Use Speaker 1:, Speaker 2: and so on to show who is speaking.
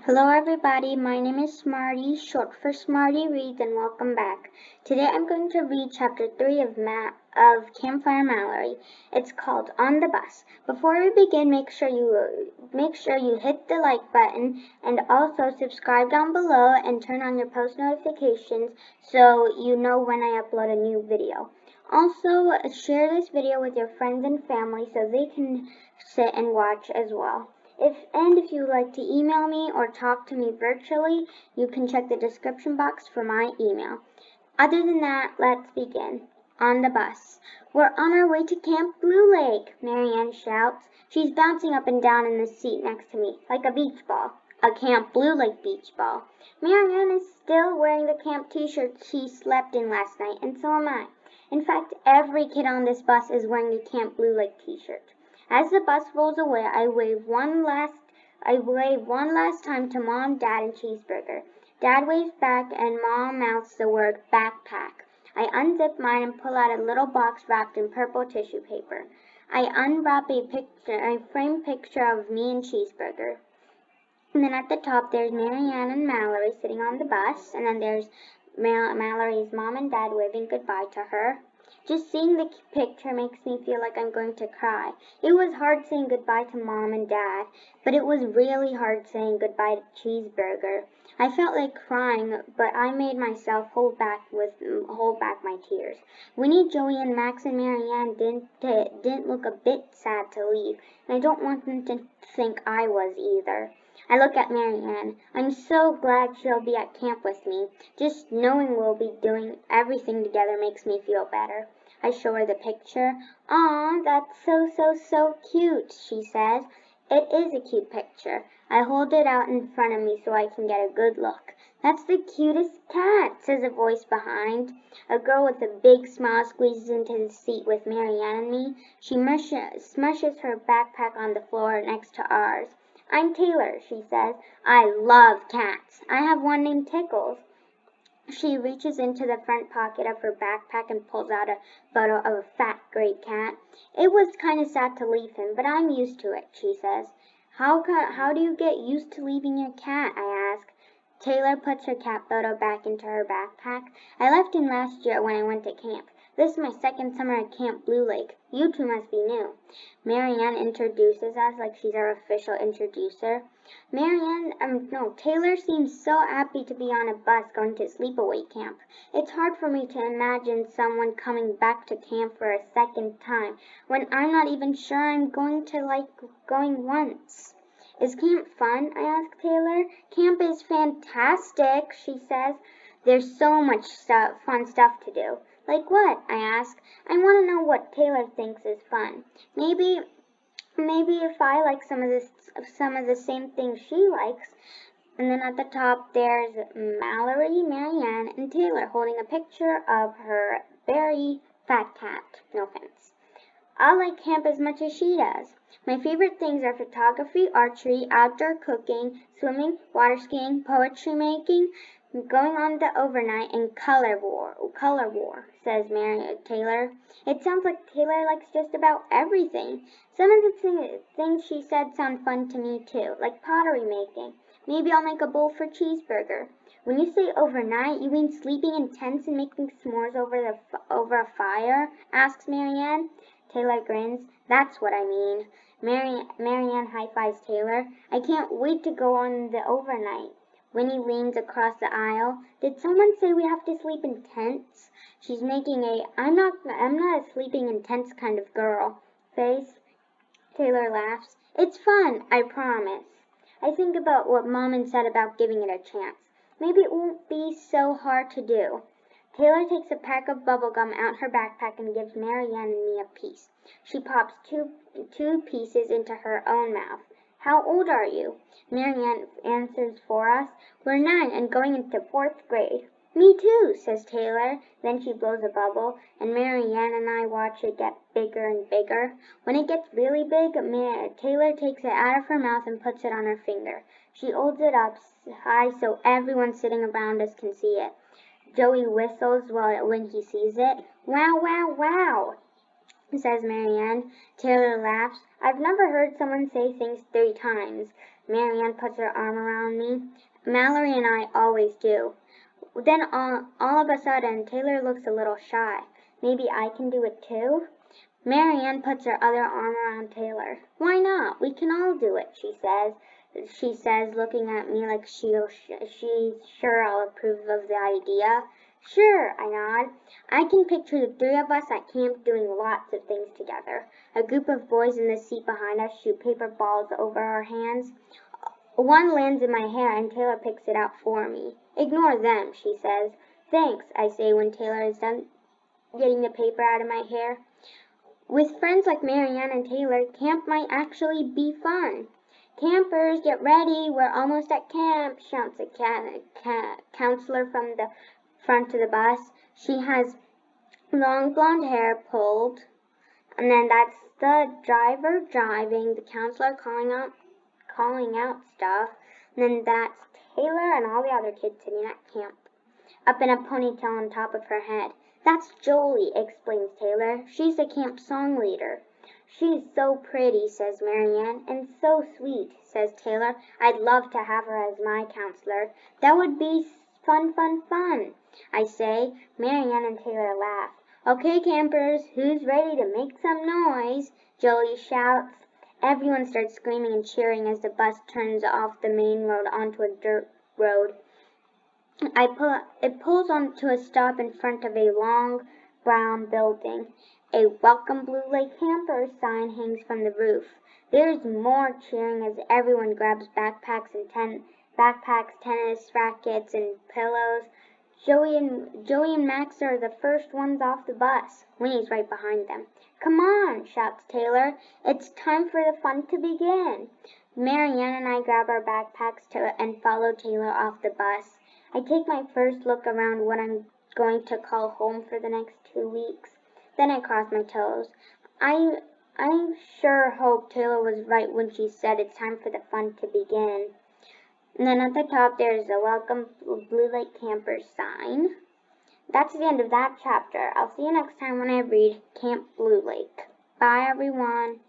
Speaker 1: Hello everybody, my name is Smarty, short for Smarty Reads, and welcome back. Today I'm going to read chapter 3 of Campfire Mallory. It's called On the Bus. Before we begin, make sure you hit the like button and also subscribe down below and turn on your post notifications so you know when I upload a new video. Also, share this video with your friends and family so they can sit and watch as well. If you'd like to email me or talk to me virtually, you can check the description box for my email. Other than that, let's begin. On the bus. We're on our way to Camp Blue Lake, Marianne shouts. She's bouncing up and down in the seat next to me, like a beach ball. A Camp Blue Lake beach ball. Marianne is still wearing the camp t-shirt she slept in last night, and so am I. In fact, every kid on this bus is wearing a Camp Blue Lake t-shirt. As the bus rolls away, I wave one last time to Mom, Dad, and Cheeseburger. Dad waves back, and Mom mouths the word backpack. I unzip mine and pull out a little box wrapped in purple tissue paper. I unwrap a framed picture of me and Cheeseburger. And then at the top, there's Marianne and Mallory sitting on the bus, and then there's Mallory's mom and dad waving goodbye to her. Just seeing the picture makes me feel like I'm going to cry. It was hard saying goodbye to Mom and Dad, but it was really hard saying goodbye to Cheeseburger. I felt like crying, but I made myself hold back my tears. Winnie, Joey, and Max and Marianne didn't look a bit sad to leave, and I don't want them to think I was either. I look at Marianne. I'm so glad she'll be at camp with me. Just knowing we'll be doing everything together makes me feel better. I show her the picture. "Aw, that's so cute," she says. It is a cute picture. I hold it out in front of me so I can get a good look. "That's the cutest cat," says a voice behind. A girl with a big smile squeezes into the seat with Marianne and me. She smushes her backpack on the floor next to ours. "I'm Taylor," she says. "I love cats. I have one named Tickles." She reaches into the front pocket of her backpack and pulls out a photo of a fat gray cat. "It was kind of sad to leave him, but I'm used to it," she says. How do you get used to leaving your cat?" I ask. Taylor puts her cat photo back into her backpack. "I left him last year when I went to camp. This is my second summer at Camp Blue Lake. You two must be new." Marianne introduces us like she's our official introducer. Taylor seems so happy to be on a bus going to sleepaway camp. It's hard for me to imagine someone coming back to camp for a second time when I'm not even sure I'm going to like going once. "Is camp fun?" I ask Taylor. "Camp is fantastic," she says. "There's so much fun stuff to do." "Like what?" I ask. I want to know what Taylor thinks is fun. Maybe if I like some of the same things she likes. And then at the top there's Mallory, Marianne, and Taylor holding a picture of her very fat cat. No offense. I like camp as much as she does. My favorite things are photography, archery, outdoor cooking, swimming, water skiing, poetry making, going on the overnight, and color war, says Taylor. It sounds like Taylor likes just about everything. Some of the things she said sound fun to me too, like pottery making. Maybe I'll make a bowl for Cheeseburger. When you say overnight, you mean sleeping in tents and making s'mores over a fire? Asks Marianne. Taylor grins. "That's what I mean." Marianne high-fives Taylor. "I can't wait to go on the overnight." Winnie leans across the aisle. "Did someone say we have to sleep in tents?" She's making a I'm not a sleeping in tents kind of girl face. Taylor laughs. "It's fun, I promise." I think about what Mom said about giving it a chance. Maybe it won't be so hard to do. Taylor takes a pack of bubble gum out her backpack and gives Marianne and me a piece. She pops two pieces into her own mouth. "How old are you?" Marianne answers for us. "We're 9 and going into 4th grade." "Me too," says Taylor. Then she blows a bubble, and Marianne and I watch it get bigger and bigger. When it gets really big, Taylor takes it out of her mouth and puts it on her finger. She holds it up high so everyone sitting around us can see it. Joey whistles when he sees it. "Wow, wow, wow," says Marianne. Taylor laughs. "I've never heard someone say things 3 times. Marianne puts her arm around me. Mallory and I always do. Then all of a sudden, Taylor looks a little shy. Maybe I can do it too? Marianne puts her other arm around Taylor. Why not? We can all do it, she says. She says, looking at me like she's sure I'll approve of the idea. Sure, I nod. I can picture the three of us at camp doing lots of things together. A group of boys in the seat behind us shoot paper balls over our hands. One lands in my hair and Taylor picks it out for me. Ignore them, she says. Thanks, I say when Taylor is done getting the paper out of my hair. With friends like Marianne and Taylor, camp might actually be fun. Campers, get ready, we're almost at camp, shouts a counselor from the front of the bus. She has long blonde hair pulled, and then that's the driver driving, the counselor calling out stuff, and then that's Taylor and all the other kids sitting at camp, up in a ponytail on top of her head. That's Jolie, explains Taylor. She's the camp song leader. She's so pretty, says Marianne, and so sweet, says Taylor. I'd love to have her as my counselor. That would be fun, I say. Marianne and Taylor laugh. Okay, campers, who's ready to make some noise? Jolie shouts. Everyone starts screaming and cheering as the bus turns off the main road onto a dirt road. It pulls onto a stop in front of a long brown building. A Welcome Blue Lake Campers sign hangs from the roof. There's more cheering as everyone grabs backpacks, tennis rackets, and pillows. Joey and Max are the first ones off the bus. Winnie's right behind them. Come on, shouts Taylor. It's time for the fun to begin. Marianne and I grab our backpacks and follow Taylor off the bus. I take my first look around what I'm going to call home for the next 2 weeks. Then I cross my toes. I sure hope Taylor was right when she said it's time for the fun to begin. And then at the top there's a Welcome Blue Lake Campers sign. That's the end of that chapter. I'll see you next time when I read Camp Blue Lake. Bye, everyone.